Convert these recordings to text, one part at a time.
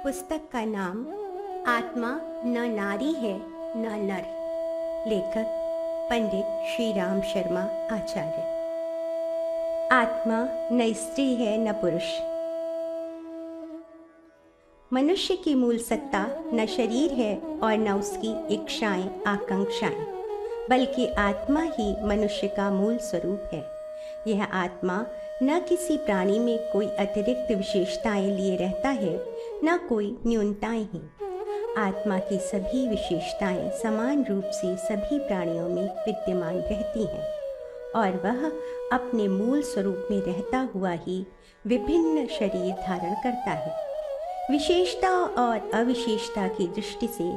पुस्तक का नाम आत्मा न नारी है न नर। लेखक पंडित श्री राम शर्मा आचार्य। आत्मा न स्त्री है न पुरुष। मनुष्य की मूल सत्ता न शरीर है और न उसकी इच्छाएं आकांक्षाएं, बल्कि आत्मा ही मनुष्य का मूल स्वरूप है। यह आत्मा न किसी प्राणी में कोई अतिरिक्त विशेषताएं लिए रहता है, न कोई न्यूनताएं ही। आत्मा की सभी विशेषताएं समान रूप से सभी प्राणियों में विद्यमान रहती हैं और वह अपने मूल स्वरूप में रहता हुआ ही विभिन्न शरीर धारण करता है। विशेषता और अविशेषता की दृष्टि से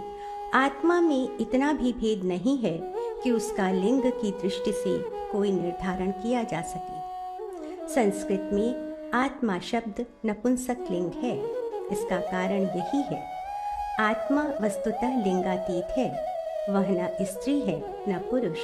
आत्मा में इतना भी भेद नहीं है कि उसका लिंग की दृष्टि से कोई निर्धारण किया जा सके। संस्कृत में आत्मा शब्द नपुंसक लिंग है। इसका कारण यही है, आत्मा वस्तुतः लिंगातीत है, वह न स्त्री है न पुरुष।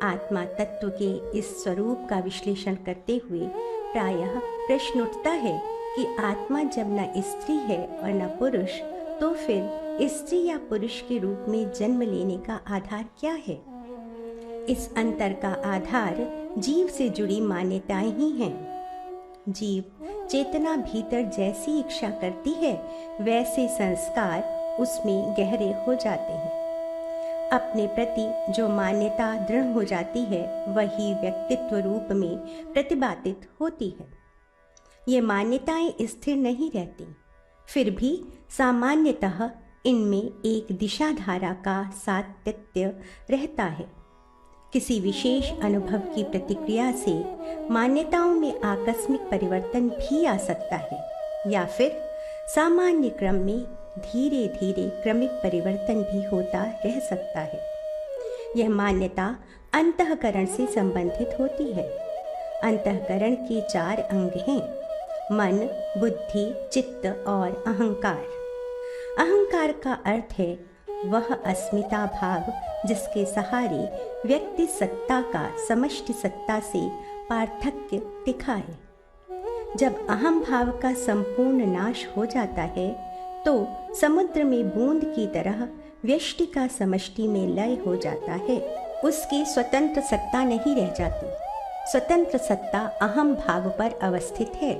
आत्मा तत्व के इस स्वरूप का विश्लेषण करते हुए प्रायः प्रश्न उठता है कि आत्मा जब न स्त्री है और न पुरुष, तो फिर स्त्री या पुरुष के रूप में जन्म लेने का आधार क्या है? इस अंतर का आधार जीव से जुड़ी मान्यताएं ही हैं। जीव चेतना भीतर जैसी इच्छा करती है, वैसे संस्कार उसमें गहरे हो जाते हैं। अपने प्रति जो मान्यता दृढ़ हो जाती है, वही व्यक्तित्व रूप में प्रतिभातित होती है। ये मान्यताएं स्थिर नहीं रहती, फिर भी सामान्यतः इनमें एक दिशाधारा का सातत्य रहता है। किसी विशेष अनुभव की प्रतिक्रिया से मान्यताओं में आकस्मिक परिवर्तन भी आ सकता है, या फिर सामान्य क्रम में धीरे धीरे क्रमिक परिवर्तन भी होता रह सकता है। यह मान्यता अंतःकरण से संबंधित होती है। अंतःकरण के 4 अंग हैं: मन, बुद्धि, चित्त और अहंकार। अहंकार का अर्थ है वह अस्मिता भाव जिसके सहारे व्यक्ति सत्ता का समष्टि सत्ता से पार्थक्य टिका है। जब अहम भाव का संपूर्ण नाश हो जाता है, तो समुद्र में बूंद की तरह व्यष्टि का समष्टि में लय हो जाता है। उसकी स्वतंत्र सत्ता नहीं रह जाती। स्वतंत्र सत्ता अहम भाव पर अवस्थित है।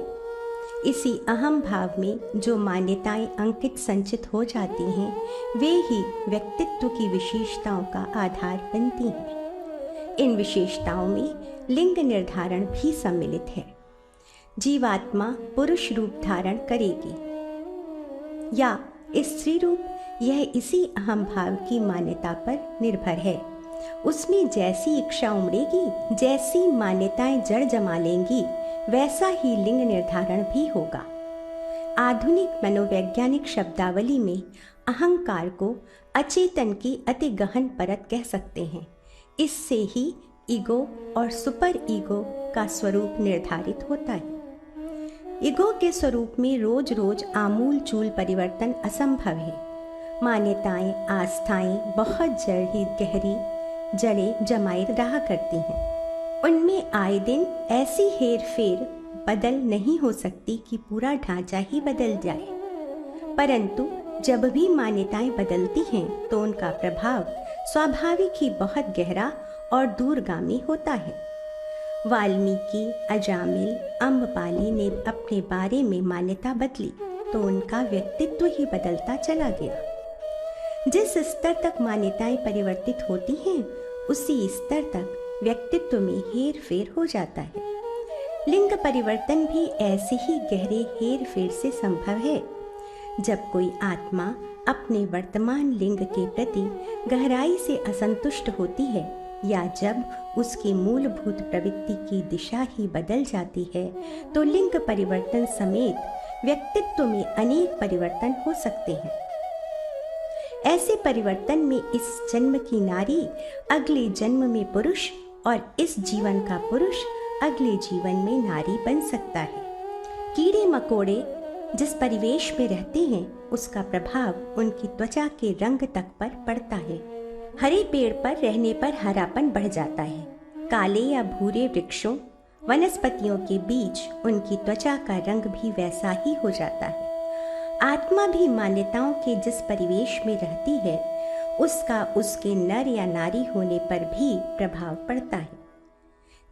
इसी अहम भाव में जो मान्यताएं अंकित संचित हो जाती हैं, वे ही व्यक्तित्व की विशेषताओं का आधार बनती हैं। इन विशेषताओं में लिंग निर्धारण भी सम्मिलित है। जीवात्मा पुरुष रूप धारण करेगी या स्त्री रूप, यह इसी अहम भाव की मान्यता पर निर्भर है। उसमें जैसी इच्छा उमड़ेगी, जैसी मान्यताएं जड़ जमा लेंगी, वैसा ही लिंग निर्धारण भी होगा। आधुनिक मनोवैज्ञानिक शब्दावली में अहंकार को अचेतन की अति गहन परत कह सकते हैं। इससे ही ईगो और सुपर ईगो का स्वरूप निर्धारित होता है। ईगो के स्वरूप में रोज रोज आमूल चूल परिवर्तन असंभव है। मान्यताएं, आस्थाएं बहुत गहरी जड़ें जमाए रहा करती हैं। उनमें आए दिन ऐसी हेर फेर बदल नहीं हो सकती कि पूरा ढांचा ही बदल जाए। परंतु जब भी मान्यताएं बदलती हैं, तो उनका प्रभाव स्वाभाविक ही बहुत गहरा और दूरगामी होता है। वाल्मीकि, अजामिल, अम्बपाली ने अपने बारे में मान्यता बदली, तो उनका व्यक्तित्व ही बदलता चला गया। जिस स्तर तक मान्यताएं परिवर्तित होती हैं, उसी स्तर तक व्यक्तित्व में हेर फेर हो जाता है। लिंग परिवर्तन भी ऐसे ही गहरे हेर फेर से संभव है। जब कोई आत्मा अपने वर्तमान लिंग के प्रति गहराई से असंतुष्ट होती है, या जब उसकी मूलभूत प्रवृत्ति की दिशा ही बदल जाती है, तो लिंग परिवर्तन समेत व्यक्तित्व में अनेक परिवर्तन हो सकते हैं। ऐसे परिवर्तन में इस जन्म की नारी अगले जन्म में पुरुष और इस जीवन का पुरुष अगले जीवन में नारी बन सकता है। कीड़े मकोड़े जिस परिवेश में रहते हैं, उसका प्रभाव उनकी त्वचा के रंग तक पर पड़ता है। हरे पेड़ पर रहने पर हरापन बढ़ जाता है। काले या भूरे वृक्षों वनस्पतियों के बीच उनकी त्वचा का रंग भी वैसा ही हो जाता है। आत्मा भी मान्यताओं के जिस परिवेश में रहती है उसका उसके नर या नारी होने पर भी प्रभाव पड़ता है।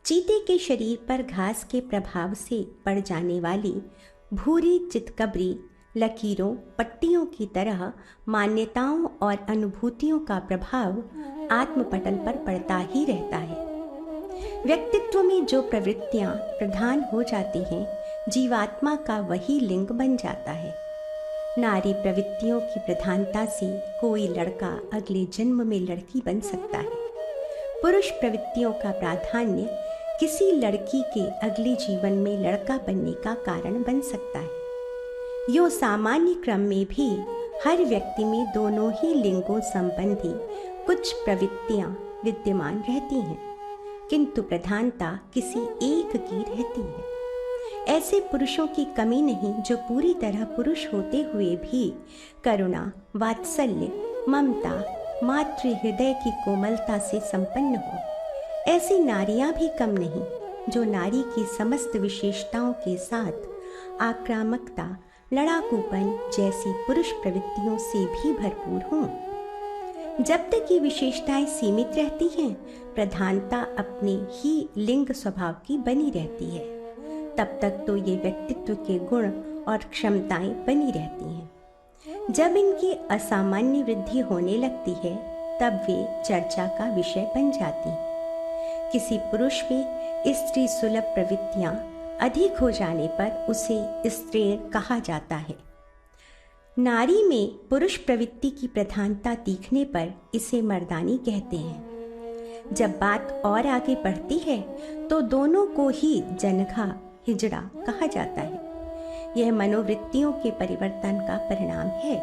चीते के शरीर पर घास के प्रभाव से पड़ जाने वाली भूरी चितकबरी लकीरों पट्टियों की तरह मान्यताओं और अनुभूतियों का प्रभाव आत्मपटल पर पड़ता ही रहता है। व्यक्तित्व में जो प्रवृत्तियां प्रधान हो जाती हैं, जीवात्मा का वही लिंग बन जाता है। नारी प्रवृत्तियों की प्रधानता से कोई लड़का अगले जन्म में लड़की बन सकता है। पुरुष प्रवृत्तियों का प्राधान्य किसी लड़की के अगले जीवन में लड़का बनने का कारण बन सकता है। यो सामान्य क्रम में भी हर व्यक्ति में दोनों ही लिंगों संबंधी कुछ प्रवृत्तियां विद्यमान रहती हैं, किंतु प्रधानता किसी एक की रहती है। ऐसे पुरुषों की कमी नहीं जो पूरी तरह पुरुष होते हुए भी करुणा, वात्सल्य, ममता, मातृ हृदय की कोमलता से संपन्न हो। ऐसी नारियां भी कम नहीं जो नारी की समस्त विशेषताओं के साथ आक्रामकता, लड़ाकूपन जैसी पुरुष प्रवृत्तियों से भी भरपूर हों। जब तक ये विशेषताएं सीमित रहती हैं, प्रधानता अपने ही लिंग स्वभाव की बनी रहती है। तब तक तो ये व्यक्तित्व के गुण और क्षमताएं बनी रहती हैं। जब इनकी असामान्य वृद्धि होने लगती है, तब वे चर्चा का विषय बन जाती हैं। किसी पुरुष में स्त्री सुलभ प्रवृत्तियां अधिक हो जाने पर उसे स्त्रीण कहा जाता है। नारी में पुरुष प्रवृत्ति की प्रधानता दिखने पर इसे मर्दानी कहते हैं। जब बात और आगे बढ़ती है तो दोनों को ही जनघा हिजड़ा कहा जाता है। यह मनोवृत्तियों के परिवर्तन का परिणाम है।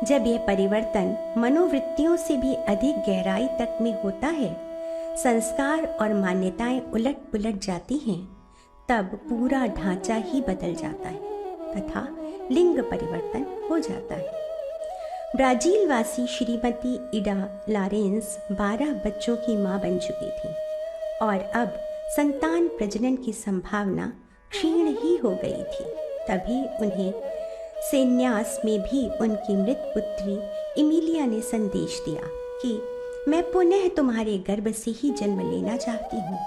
जब यह परिवर्तन मनोवृत्तियों से भी अधिक गहराई तक में होता है, संस्कार और मान्यताएं उलट पुलट जाती हैं, तब पूरा ढांचा ही बदल जाता है तथा लिंग परिवर्तन हो जाता है। ब्राजील वासी श्रीमती इडा लॉरेंस 12 बच्चों की मां बन चुकी थी और अब संतान प्रजनन की संभावना क्षीण ही हो गई थी। तभी उन्हें सेन्यास में भी उनकी मृत पुत्री इमिलिया ने संदेश दिया कि मैं पुनः तुम्हारे गर्भ से ही जन्म लेना चाहती हूँ,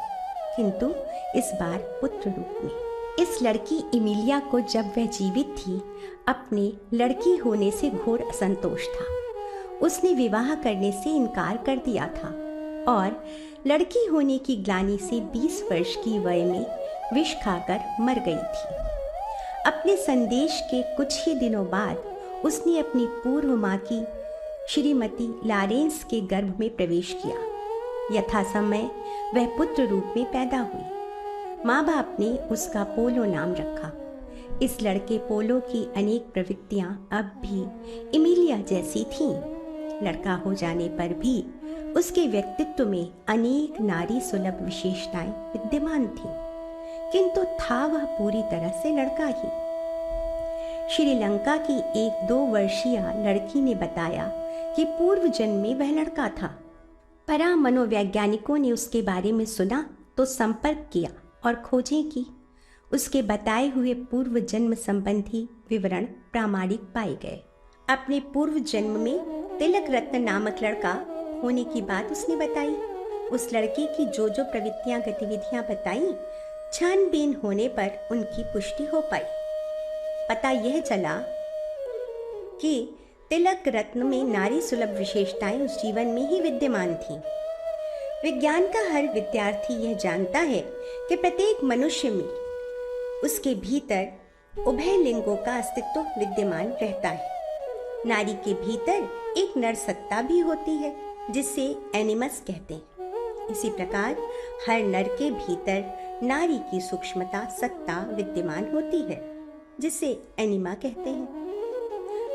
किंतु इस बार पुत्र रूप में। इस लड़की इमिलिया को जब वह जीवित थी, अपने लड़की होने से घोर असंतोष था। उसने विवाह करने से इनकार कर दिया था और लड़की होने की ग्लानि से 20 वर्ष की वय में विष खाकर मर गई थी। अपने संदेश के कुछ ही दिनों बाद उसने अपनी पूर्व माँ की श्रीमती लॉरेंस के गर्भ में प्रवेश किया। यथासमय वह पुत्र रूप में पैदा हुई। माँ बाप ने उसका पोलो नाम रखा। इस लड़के पोलो की अनेक प्रवृत्तियां अब भी इमिलिया जैसी थीं। लड़का हो जाने पर भी उसके व्यक्तित्व में अनेक नारी सुलभ विशेषताएं विद्यमान थीं, किंतु था वह पूरी तरह से लड़का ही। श्रीलंका की एक 2 वर्षीय लड़की ने बताया कि पूर्व जन्म में वह लड़का था। परा मनोवैज्ञानिकों ने उसके बारे में सुना तो संपर्क किया और खोजें की। उसके बताए हुए पूर्व जन्म संबंधी विवरण प्रामाणिक पाए गए। अपने पूर्व जन्म में तिलक रत्न नामक लड़का होने की बात उसने बताई। उस लड़के की जो जो प्रवृत्तियां गतिविधियां बताई, छानबीन होने पर उनकी पुष्टि हो पाई। पता यह चला कि तिलक रत्न में नारी सुलभ विशेषताएं उस जीवन में ही विद्यमान थीं। विज्ञान का हर विद्यार्थी यह जानता है कि प्रत्येक मनुष्य में उसके भीतर उभय लिंगों का अस्तित्व विद्यमान रहता है। नारी के भीतर एक नर सत्ता भी होती है जिसे एनिमस कहते हैं। इसी प्रकार हर नर के भीतर नारी की सूक्ष्मता सत्ता विद्यमान होती है जिसे एनिमा कहते हैं।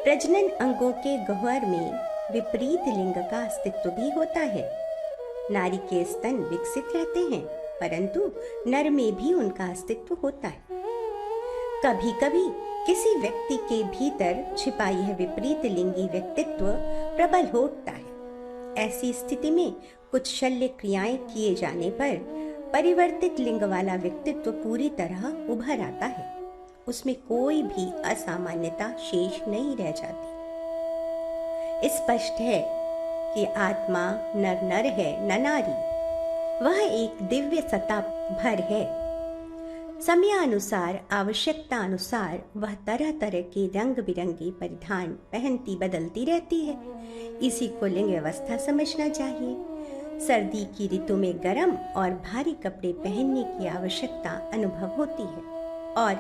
प्रजनन अंगों के गह्वर में विपरीत लिंग का अस्तित्व भी होता है। नारी के स्तन विकसित रहते हैं, परंतु नर में भी उनका अस्तित्व होता है। कभी कभी किसी व्यक्ति के भीतर छिपा यह विपरीत लिंगी व्यक्तित्व प्रबल हो उठता है। ऐसी स्थिति में कुछ शल्य क्रियाएं किए जाने पर परिवर्तित लिंग वाला व्यक्तित्व पूरी तरह उभर आता है। उसमें कोई भी असामान्यता शेष नहीं रह जाती। स्पष्ट है कि आत्मा नर नर है न नारी। वह एक दिव्य सत्ता भर है। समयानुसार, आवश्यकता अनुसार वह तरह तरह के रंग बिरंगे परिधान पहनती बदलती रहती है। इसी को लिंग व्यवस्था समझना चाहिए। सर्दी की ऋतु में गर्म और भारी कपड़े पहनने की आवश्यकता अनुभव होती है और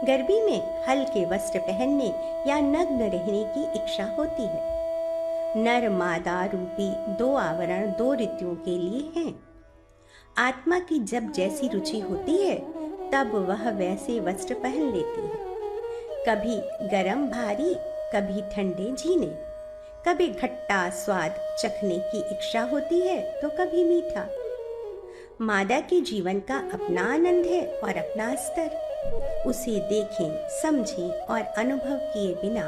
गर्मी में हल्के वस्त्र पहनने या नग्न रहने की इच्छा होती है। नर मादा रूपी दो आवरण दो ऋतुओं के लिए हैं। आत्मा की जब जैसी रुचि होती है तब वह वैसे वस्त्र पहन लेती है। कभी गरम भारी, कभी ठंडे झीने, कभी खट्टा स्वाद चखने की इच्छा होती है तो कभी मीठा। मादा के जीवन का अपना आनंद है और अपना स्तर। उसे देखें, समझें और अनुभव किए बिना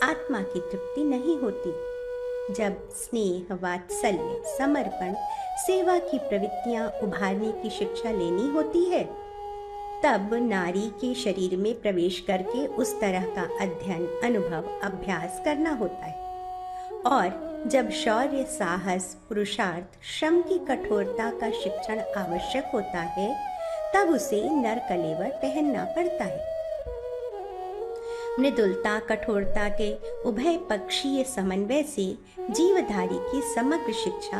आत्मा की तृप्ति नहीं होती। जब स्नेह, वात्सल्य, समर्पण, सेवा की प्रवृत्तियां उभारने की शिक्षा लेनी होती है तब नारी के शरीर में प्रवेश करके उस तरह का अध्ययन, अनुभव, अभ्यास करना होता है। और जब शौर्य, साहस, पुरुषार्थ, श्रम की कठोरता का शिक्षण आवश्यक होता है तब उसे नर कलेवर पहनना पड़ता है। मृदुलता, कठोरता के उभय पक्षीय समन्वय से जीवधारी की समग्र शिक्षा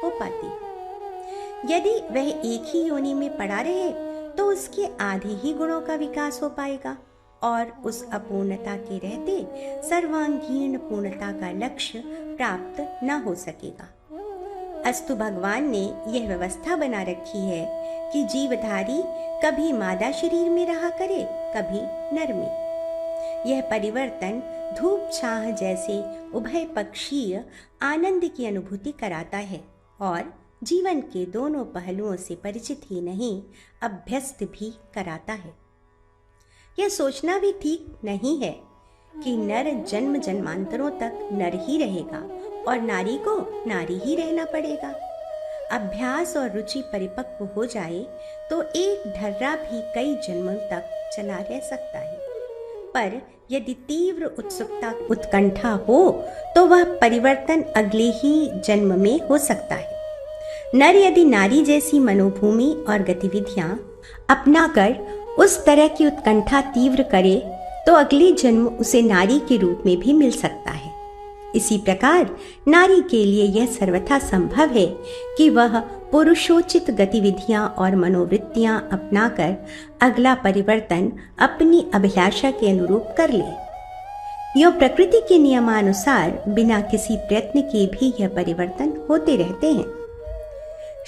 हो पाती है। यदि वह एक ही योनि में पड़ा रहे तो उसके आधे ही गुणों का विकास हो पाएगा और उस अपूर्णता के रहते सर्वांगीण पूर्णता का लक्ष्य प्राप्त न हो सकेगा। अस्तु भगवान ने यह व्यवस्था बना रखी है कि जीवधारी कभी मादा शरीर में रहा करे, कभी नर में। यह परिवर्तन धूप छाह जैसे उभय पक्षीय आनंद की अनुभूति कराता है और जीवन के दोनों पहलुओं से परिचित ही नहीं, अभ्यस्त भी कराता है। यह सोचना भी ठीक नहीं है कि नर जन्म जन्मांतरों तक नर ही रहेगा और नारी को नारी ही रहना पड़ेगा। अभ्यास और रुचि परिपक्व हो जाए तो एक ढर्रा भी कई जन्मों तक चला रह सकता है, पर यदि तीव्र उत्सुकता, उत्कंठा हो तो वह परिवर्तन अगले ही जन्म में हो सकता है। नर यदि नारी जैसी मनोभूमि और गतिविधियां अपनाकर उस तरह की उत्कंठा तीव्र करे तो अगले जन्म उसे नारी के रूप में भी मिल सकता है। इसी प्रकार नारी के लिए यह सर्वथा संभव है कि वह पुरुषोचित गतिविधियां और मनोवृत्तियां अपनाकर अगला परिवर्तन अपनी अभिलाषा के अनुरूप कर ले। यह प्रकृति के नियमानुसार बिना किसी प्रयत्न के भी यह परिवर्तन होते रहते हैं।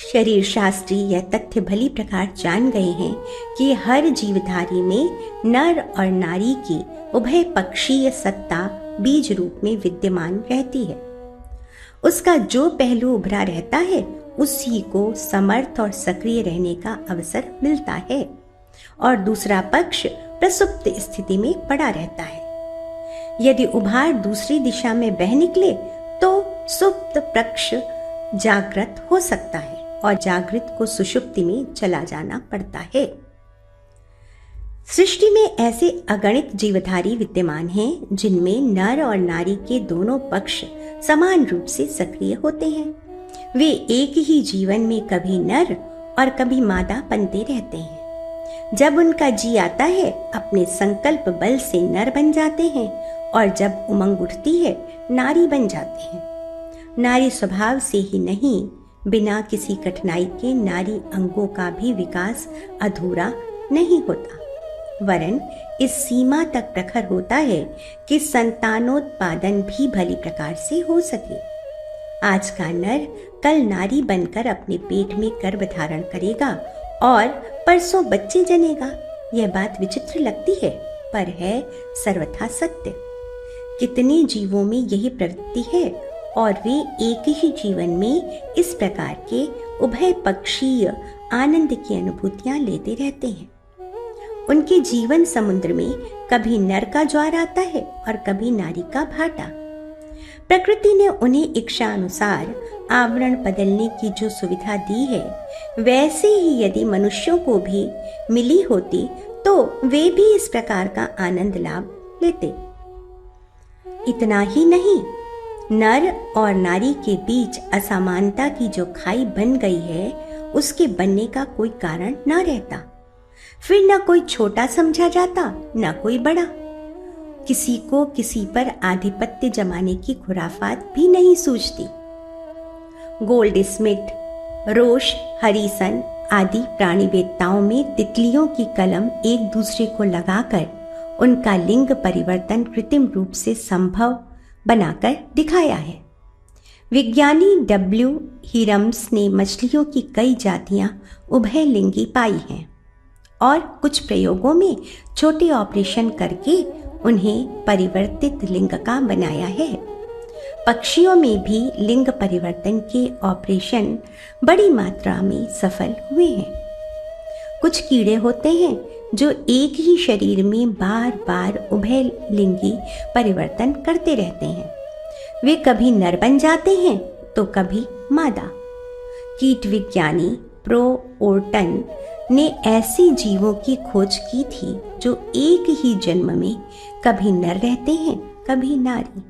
शरीर शास्त्री यह तथ्य भली प्रकार जान गए हैं कि हर जीवधारी में नर और नारी की उभय पक्षीय सत्ता बीज रूप में विद्यमान रहती है। उसका जो पहलू उभरा रहता है उसी को समर्थ और सक्रिय रहने का अवसर मिलता है और दूसरा पक्ष प्रसुप्त स्थिति में पड़ा रहता है। यदि उभार दूसरी दिशा में बह निकले तो सुप्त पक्ष जागृत हो सकता है और जागृत को सुषुप्ति में चला जाना पड़ता है। सृष्टि में ऐसे अगणित जीवधारी विद्यमान हैं जिनमें नर और नारी के दोनों पक्ष समान रूप से सक्रिय होते हैं। वे एक ही जीवन में कभी नर और कभी मादा बनते रहते हैं। जब उनका जी आता है अपने संकल्प बल से नर बन जाते हैं और जब उमंग उठती है नारी बन जाते हैं। नारी स्वभाव से ही नहीं, बिना किसी कठिनाई के नारी अंगों का भी विकास अधूरा नहीं होता, वरन इस सीमा तक प्रखर होता है कि संतानोत्पादन भी भली प्रकार से हो सके। आज का नर कल नारी बनकर अपने पेट में गर्भ धारण करेगा और परसों बच्चे जनेगा। यह बात विचित्र लगती है पर है सर्वथा सत्य। कितने जीवों में यही प्रवृत्ति है और वे एक ही जीवन में इस प्रकार के उभय पक्षीय आनंद की अनुभूतियां लेते रहते हैं। उनके जीवन समुद्र में कभी नर का ज्वार आता है और कभी नारी का भाटा। प्रकृति ने उन्हें इच्छा अनुसार आवरण बदलने की जो सुविधा दी है, वैसे ही यदि मनुष्यों को भी मिली होती तो वे भी इस प्रकार का आनंद लाभ लेते। इतना ही नहीं, नर और नारी के बीच असमानता की जो खाई बन गई है, उसके बनने का कोई कारण न रहता। फिर न कोई छोटा समझा जाता, न कोई बड़ा। किसी को किसी पर आधिपत्य जमाने की खुराफात भी नहीं सूझती। गोल्ड स्मिथ, रोश, हरिसन आदि प्राणीवेत्ताओं में तितलियों की कलम एक दूसरे को लगाकर उनका लिंग परिवर्तन कृत्रिम रूप से संभव बनाकर दिखाया है। विज्ञानी डब्ल्यू हिरम्स ने मछलियों की कई जातियां उभयलिंगी पाई हैं और कुछ प्रयोगों में छोटे ऑपरेशन करके उन्हें परिवर्तित लिंग का बनाया है। पक्षियों में भी लिंग परिवर्तन के ऑपरेशन बड़ी मात्रा में सफल हुए हैं। कुछ कीड़े होते हैं जो एक ही शरीर में बार बार उभयलिंगी परिवर्तन करते रहते हैं। वे कभी नर बन जाते हैं तो कभी मादा। कीट विज्ञानी प्रो ओर्टन ने ऐसे जीवों की खोज की थी जो एक ही जन्म में कभी नर रहते हैं, कभी नारी।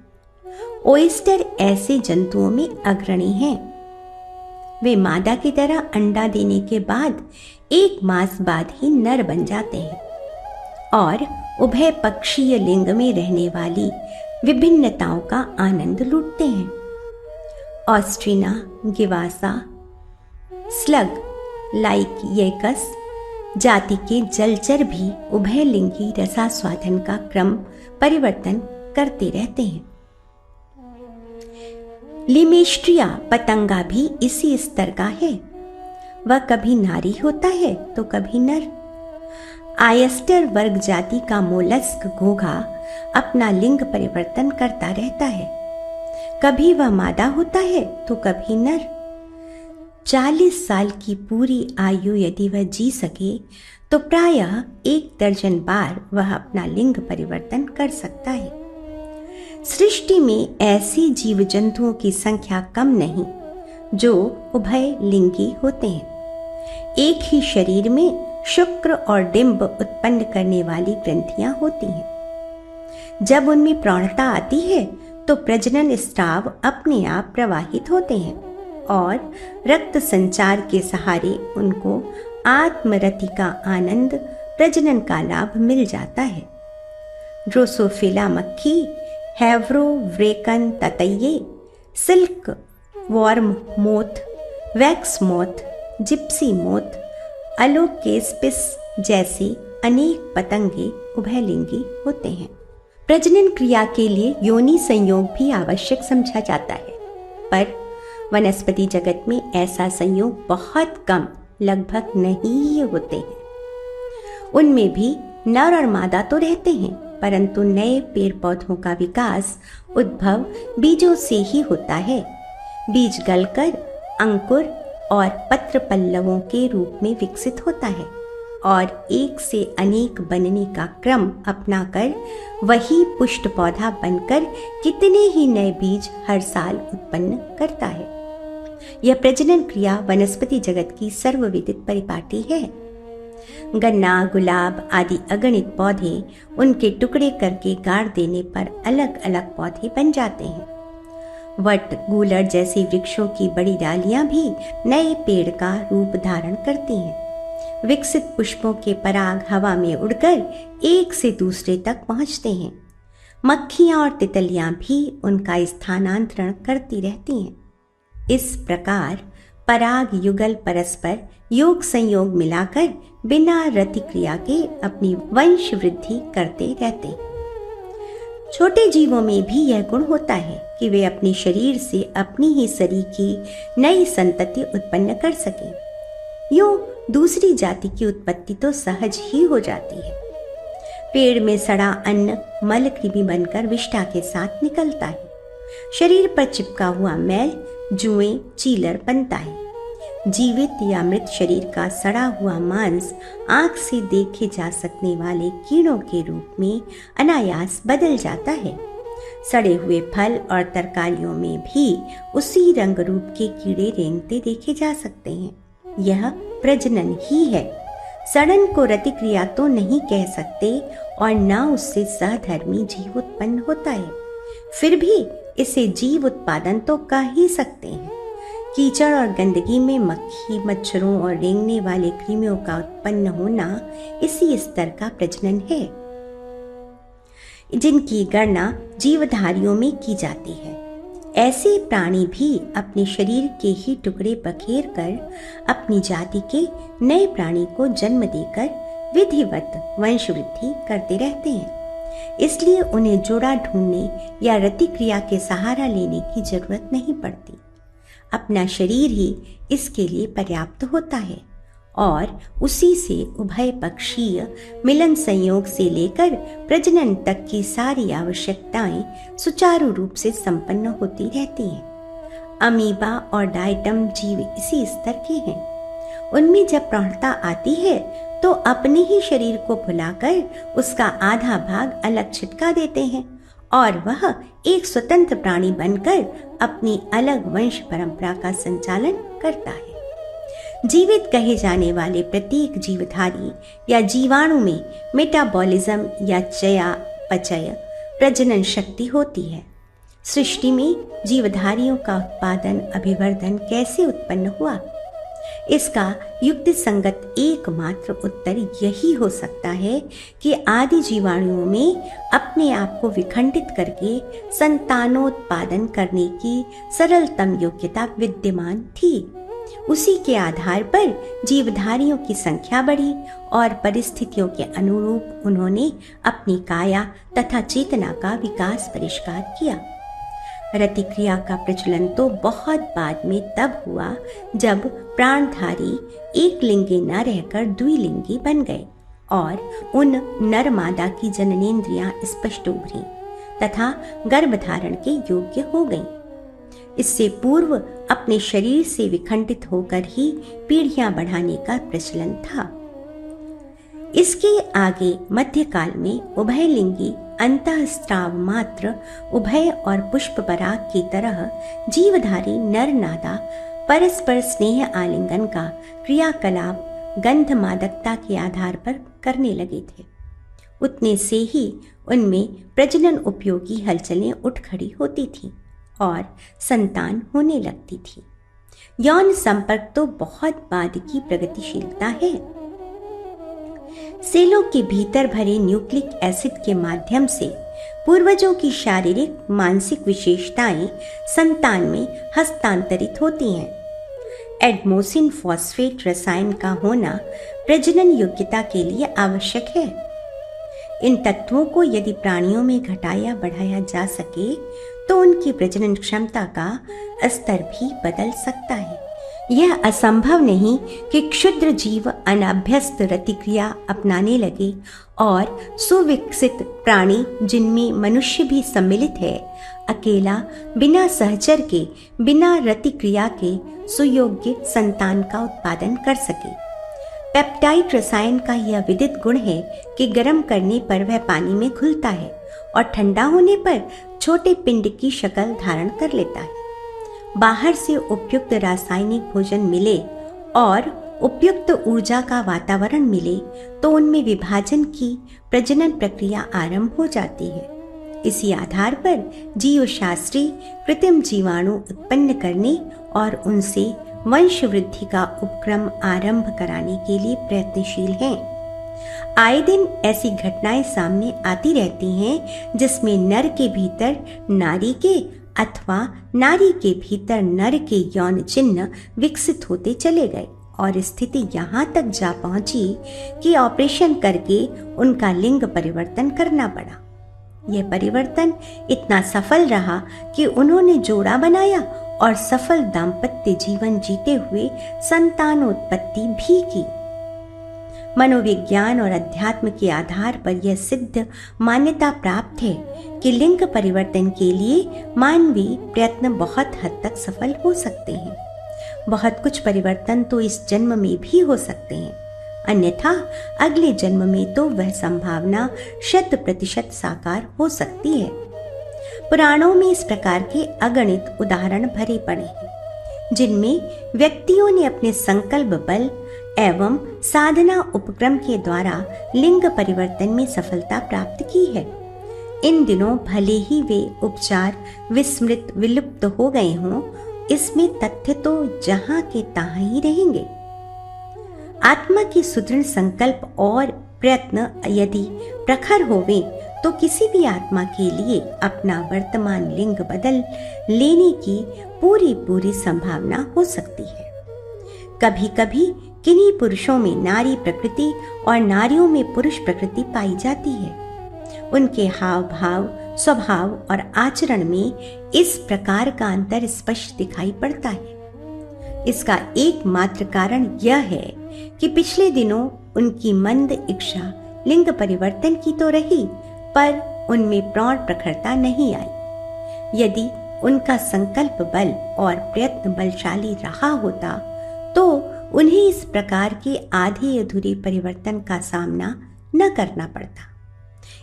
ओयस्टर ऐसे जंतुओं में अग्रणी हैं। वे मादा की तरह अंडा देने के बाद एक मास बाद ही नर बन जाते हैं और उभय पक्षीय लिंग में रहने वाली विभिन्नताओं का आनंद लूटते हैं। ऑस्ट्रिना गिवासा स्लग लाइक येकस जाति के जलचर भी उभयलिंगी रसास्वादन का क्रम परिवर्तन करते रहते हैं। लिमेस्ट्रिया पतंगा भी इसी स्तर का है। वह कभी नारी होता है तो कभी नर। आयस्टर वर्ग जाति का मोलस्क घोघा अपना लिंग परिवर्तन करता रहता है। कभी वह मादा होता है तो कभी नर। 40 साल की पूरी आयु यदि वह जी सके तो प्रायः 1 दर्जन बार वह अपना लिंग परिवर्तन कर सकता है। सृष्टि में ऐसे जीव जंतुओं की संख्या कम नहीं जो उभय लिंगी होते हैं। एक ही शरीर में शुक्र और डिंब उत्पन्न करने वाली ग्रंथियां होती हैं। जब उनमें प्रौढ़ता आती है तो प्रजनन स्राव अपने आप प्रवाहित होते हैं और रक्त संचार के सहारे उनको आत्मरति का आनंद, प्रजनन का लाभ मिल जाता है। ड्रोसोफिला मक्खी, हैवरोव्रेकन ततैये, silk worm moth, wax moth, gypsy moth, अलोकेस्पिस जैसे अनेक पतंगे उभयलिंगी होते हैं। प्रजनन क्रिया के लिए योनि संयोग भी आवश्यक समझा जाता है, पर वनस्पति जगत में ऐसा संयोग बहुत कम, लगभग नहीं ही होते हैं। उनमें भी नर और मादा तो रहते हैं, परंतु नए पेड़ पौधों का विकास उद्भव बीजों से ही होता है। बीज गलकर अंकुर और पत्र पल्लवों के रूप में विकसित होता है और एक से अनेक बनने का क्रम अपनाकर वही पुष्ट पौधा बनकर कितने ही नए बीज हर साल उत्पन्न करता है। यह प्रजनन क्रिया वनस्पति जगत की सर्वविदित परिपाटी है। गन्ना, गुलाब आदि अगणित पौधे उनके टुकड़े करके गाड़ देने पर अलग अलग पौधे बन जाते हैं। वट, गूलर जैसे वृक्षों की बड़ी डालियां भी नए पेड़ का रूप धारण करती हैं। विकसित पुष्पों के पराग हवा में उड़कर एक से दूसरे तक पहुंचते हैं। मक्खियां और तितलियां भी उनका स्थानांतरण करती रहती हैं। इस प्रकार पराग युगल परस्पर योग संयोग मिलाकर बिना रति क्रिया के अपनी वंश वृद्धि करते रहते हैं। छोटे जीवों में भी यह गुण होता है कि वे अपने शरीर से अपनी ही शरीर की नई संतति उत्पन्न कर सकें। यूं दूसरी जाति की उत्पत्ति तो सहज ही हो जाती है। पेड़ में सड़ा अन्न मल कृमि बनकर विष्ठा के साथ निकलता है। शरीर पर चिपका हुआ मैल जुएं चीलर बनता है। जीवित या मृत शरीर का सड़ा हुआ मांस आंख से देखे जा सकने वाले कीड़ों के रूप में अनायास बदल जाता है। सड़े हुए फल और तरकारियों में भी उसी रंग रूप के कीड़े रेंगते देखे जा सकते हैं। यह प्रजनन ही है। सड़न को रतिक्रिया तो नहीं कह सकते और न उससे सहधर्मी जीव उत्पन्न होता है, फिर भी इसे जीव उत्पादन तो कह ही सकते हैं। कीचड़ और गंदगी में मक्खी, मच्छरों और रेंगने वाले कृमियों का उत्पन्न होना इसी स्तर का प्रजनन है, जिनकी गणना जीवधारियों में की जाती है। ऐसे प्राणी भी अपने शरीर के ही टुकड़े बखेर कर अपनी जाति के नए प्राणी को जन्म देकर विधिवत वंश वृद्धि करते रहते हैं। इसलिए उन्हें जोड़ा ढूंढने या रतिक्रिया के सहारा लेने की जरूरत नहीं पड़ती। अपना शरीर ही इसके लिए पर्याप्त होता है और उसी से उभय पक्षीय मिलन संयोग से लेकर प्रजनन तक की सारी आवश्यकताएं सुचारू रूप से संपन्न होती रहती हैं। अमीबा और डायटम जीव इसी स्तर के हैं। उनमें जब प्रौढ़ता आती है तो अपने ही शरीर को भुलाकर उसका आधा भाग अलग छिटका देते हैं और वह एक स्वतंत्र प्राणी बनकर अपनी अलग वंश परंपरा का संचालन करता है। जीवित कहे जाने वाले प्रत्येक जीवधारी या जीवाणु में मेटाबॉलिज्म या चयापचय प्रजनन शक्ति होती है। सृष्टि में जीवधारियों का उत्पादन अभिवर्धन कैसे उत्पन्न हुआ, इसका युक्ति संगत एकमात्र उत्तर यही हो सकता है कि आदि जीवाणुओं में अपने आप को विखंडित करके संतानोत्पादन करने की सरलतम योग्यता विद्यमान थी। उसी के आधार पर जीवधारियों की संख्या बढ़ी और परिस्थितियों के अनुरूप उन्होंने अपनी काया तथा चेतना का विकास परिष्कार किया। रतिक्रिया का प्रचलन तो बहुत बाद में तब हुआ जब प्राणधारी एक लिंगी न रहकर द्विलिंगी बन गए और उन नर मादा की जननेंद्रियां स्पष्ट उभरी तथा गर्भधारण के योग्य हो गईं। इससे पूर्व अपने शरीर से विखंडित होकर ही पीढ़ियां बढ़ाने का प्रचलन था। इसके आगे मध्यकाल में उभयलिंगी अंतःस्राव मात्र उभय और पुष्प पराग की तरह जीवधारी नर नादा परस्पर स्नेह आलिंगन का क्रियाकलाप गंध मादकता के आधार पर करने लगे थे। उतने से ही उनमें प्रजनन उपयोगी हलचलें उठ खड़ी होती थीं और संतान होने लगती थी। यौन संपर्क तो बहुत बाद की प्रगतिशीलता है। सेलों के भीतर भरे न्यूक्लिक एसिड के माध्यम से पूर्वजों की शारीरिक मानसिक विशेषताएं संतान में हस्तांतरित होती हैं। एडमोसिन फॉस्फेट रसायन का होना प्रजनन योग्यता के लिए आवश्यक है। इन तत्वों को यदि प्राणियों में घटाया बढ़ाया जा सके तो उनकी प्रजनन क्षमता का स्तर भी बदल सकता है। यह असंभव नहीं कि क्षुद्र जीव अनभ्यस्त रतिक्रिया अपनाने लगे और सुविकसित प्राणी जिनमें मनुष्य भी सम्मिलित है अकेला बिना सहचर के बिना रतिक्रिया के सुयोग्य संतान का उत्पादन कर सके। पेप्टाइड रसायन का यह विदित गुण है कि गर्म करने पर वह पानी में घुलता है और ठंडा होने पर छोटे पिंड की शक्ल धारण कर लेता है। बाहर से उपयुक्त रासायनिक भोजन मिले और उपयुक्त ऊर्जा का वातावरण मिले तो उनमें विभाजन की प्रजनन प्रक्रिया आरंभ हो जाती है। इसी आधार पर जीवशास्त्री कृत्रिम जीवाणु उत्पन्न करने और उनसे वंश वृद्धि का उपक्रम आरंभ कराने के लिए प्रयत्नशील हैं। आए दिन ऐसी घटनाएं सामने आती रहती हैं जिसमें नर के भीतर नारी के अथवा नारी के भीतर नर के यौन चिन्ह विकसित होते चले गए और स्थिति यहाँ तक जा पहुंची कि ऑपरेशन करके उनका लिंग परिवर्तन करना पड़ा। यह परिवर्तन इतना सफल रहा कि उन्होंने जोड़ा बनाया और सफल दाम्पत्य जीवन जीते हुए संतानोत्पत्ति भी की। मनोविज्ञान और अध्यात्म के आधार पर यह सिद्ध मान्यता प्राप्त है कि लिंग परिवर्तन के लिए मानवीय प्रयत्न बहुत हद तक सफल हो सकते हैं। बहुत कुछ परिवर्तन तो इस जन्म में भी हो सकते हैं, अन्यथा अगले जन्म में तो वह संभावना 100% साकार हो सकती है। पुराणों में इस प्रकार के अगणित उदाहरण भरे पड़े हैं, जिनमें व्यक्तियों ने अपने संकल्प बल एवं साधना उपक्रम के द्वारा लिंग परिवर्तन में सफलता प्राप्त की है। इन दिनों भले ही वे उपचार विस्मृत विलुप्त हो गए हों, इसमें तथ्य तो जहां के तहां ही रहेंगे। आत्मा की सुदृढ़ संकल्प और प्रयत्न यदि प्रखर होवे तो किसी भी आत्मा के लिए अपना वर्तमान लिंग बदल लेने की पूरी संभावना हो सकती है। कभी कभी किन्हीं पुरुषों में नारी प्रकृति और नारियों में पुरुष प्रकृति पाई जाती है। उनके हाव भाव, स्वभाव और आचरण में इस प्रकार का अंतर स्पष्ट दिखाई पड़ता है। इसका एकमात्र कारण यह है कि पिछले दिनों उनकी मंद इच्छा लिंग परिवर्तन की तो रही, पर उनमें प्रौढ़ प्रखरता नहीं आई। यदि उनका संकल्प बल और प्रयत्न बलशाली रहा होता तो उन्हें इस प्रकार के आधे अधूरे परिवर्तन का सामना न करना पड़ता।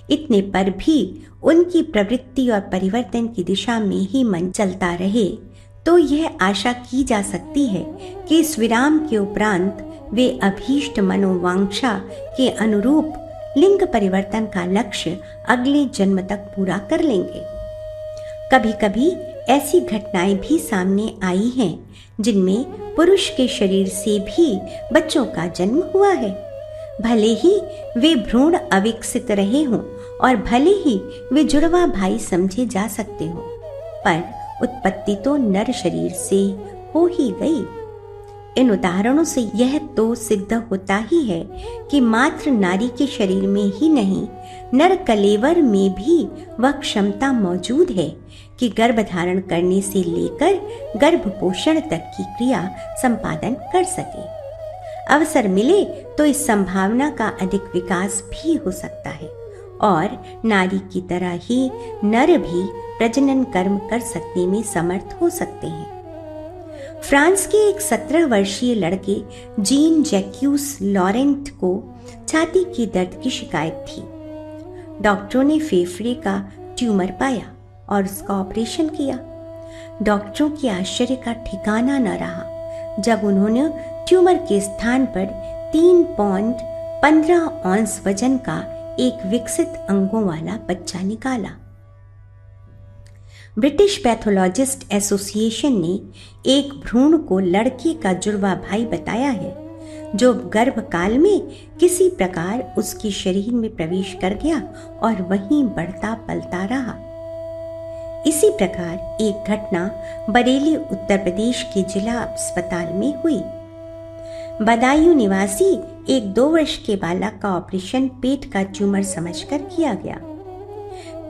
इतने पर भी उनकी प्रवृत्ति और परिवर्तन की दिशा में ही मन चलता रहे तो यह आशा की जा सकती है कि इस विराम के उपरांत वे अभीष्ट मनोवांछा के अनुरूप लिंग परिवर्तन का लक्ष्य अगले जन्म तक पूरा कर लेंगे। कभी कभी ऐसी घटनाएं भी सामने आई हैं जिनमें पुरुष के शरीर से भी बच्चों का जन्म हुआ है। भले ही वे भ्रूण अविकसित रहे हों और भले ही वे जुड़वा भाई समझे जा सकते हों, पर उत्पत्ति तो नर शरीर से हो ही गई। इन उदाहरणों से यह तो सिद्ध होता ही है कि मात्र नारी के शरीर में ही नहीं, नर कलेवर में भी वह क्षमता मौजूद है कि गर्भधारण करने से लेकर गर्भ पोषण तक की क्रिया संपादन कर सके। अवसर मिले तो इस संभावना का अधिक विकास भी हो सकता है और नारी की तरह ही नर भी प्रजनन कर्म कर सकने में समर्थ हो सकते हैं। फ्रांस के एक 17 वर्षीय लड़के जीन जैक्यूस लॉरेंट को छाती की दर्द की शिकायत थी। डॉक्टरों ने फेफड़े का ट्यूमर पाया और उसका ऑपरेशन किया। डॉक्टरों के आश्चर्य का ठिकाना न रहा जब उन्होंने ट्यूमर के स्थान पर 3 पौंड 15 औंस वजन का एक विकसित अंगों वाला बच्चा निकाला। ब्रिटिश पैथोलॉजिस्ट एसोसिएशन ने एक भ्रूण को लड़के का जुड़वा भाई बताया है जो गर्भकाल में किसी प्रकार उसके शरीर में प्रवेश कर गया और वहीं बढ़ता पलता रहा। इसी प्रकार एक घटना बरेली उत्तर प्रदेश के जिला अस्पताल में हुई। बदायूं निवासी एक 2 वर्ष के बालक का ऑपरेशन पेट का ट्यूमर समझकर किया गया।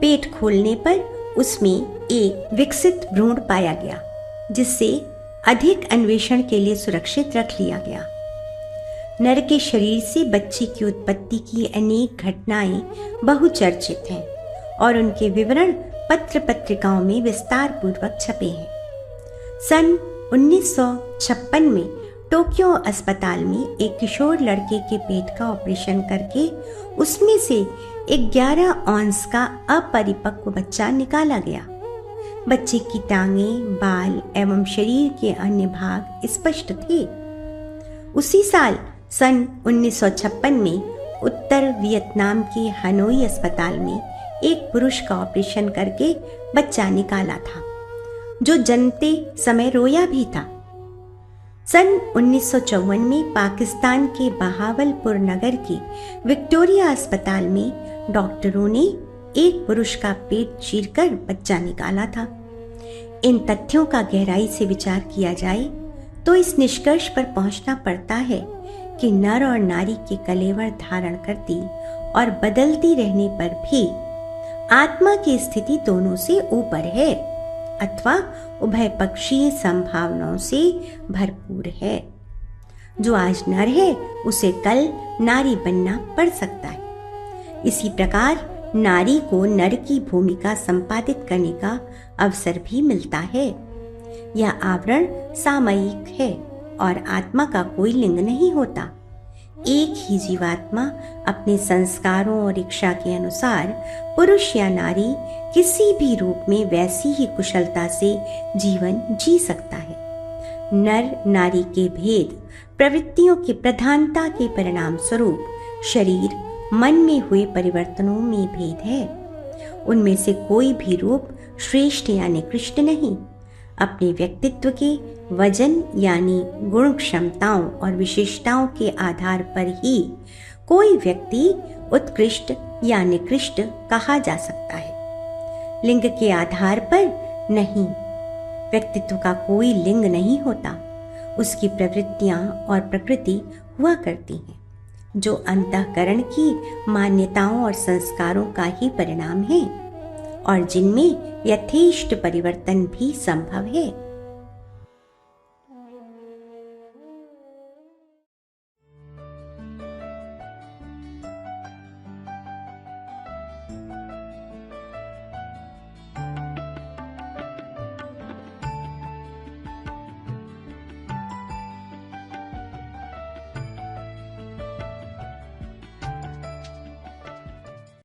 पेट खोलने पर उसमें एक विकसित भ्रूण पाया गया जिससे अधिक अन्वेषण के लिए सुरक्षित रख लिया गया। नर के शरीर से बच्चे की उत्पत्ति की अनेक घटनाएं बहुचर्चित हैं और उनके विवरण पत्र पत्रिकाओं में विस्तार पूर्वक छपे हैं। सन 1956 में टोक्यो अस्पताल में एक किशोर लड़के के पेट का ऑपरेशन करके उसमें से 11 औंस का अपरिपक्व बच्चा निकाला गया। बच्चे की टांगें, बाल एवं शरीर के अन्य भाग स्पष्ट थे। उसी साल सन 1956 में उत्तर वियतनाम के हनोई अस्पताल में एक पुरुष का ऑपरेशन करके बच्चा निकाला था जो जन्मते समय रोया भी था। सन 1954 में पाकिस्तान के बहावलपुर नगर के विक्टोरिया अस्पताल में डॉक्टरों ने एक पुरुष का पेट चीरकर बच्चा निकाला था। इन तथ्यों का गहराई से विचार किया जाए तो इस निष्कर्ष पर पहुंचना पड़ता है कि नर और नारी के कलेवर धारण करती और बदलती रहने पर भी आत्मा की स्थिति दोनों से ऊपर है अथवा उभय पक्षीय संभावनाओं से भरपूर है। जो आज नर है उसे कल नारी बनना पड़ सकता है। इसी प्रकार नारी को नर की भूमिका संपादित करने का अवसर भी मिलता है। यह आवरण सामयिक है और आत्मा का कोई लिंग नहीं होता। एक ही जीवात्मा अपने संस्कारों और इच्छा के अनुसार पुरुष या नारी किसी भी रूप में वैसी ही कुशलता से जीवन जी सकता है। नर नारी के भेद प्रवृत्तियों की प्रधानता के परिणाम स्वरूप शरीर मन में हुए परिवर्तनों में भेद है। उनमें से कोई भी रूप श्रेष्ठ या निकृष्ट नहीं। अपने व्यक्तित्व के वजन यानी गुण क्षमताओं और विशेषताओं के आधार पर ही कोई व्यक्ति उत्कृष्ट या निकृष्ट कहा जा सकता है, लिंग के आधार पर नहीं। व्यक्तित्व का कोई लिंग नहीं होता, उसकी प्रवृत्तियां और प्रकृति हुआ करती हैं, जो अंतःकरण की मान्यताओं और संस्कारों का ही परिणाम है और जिनमें यथेष्ट परिवर्तन भी संभव है।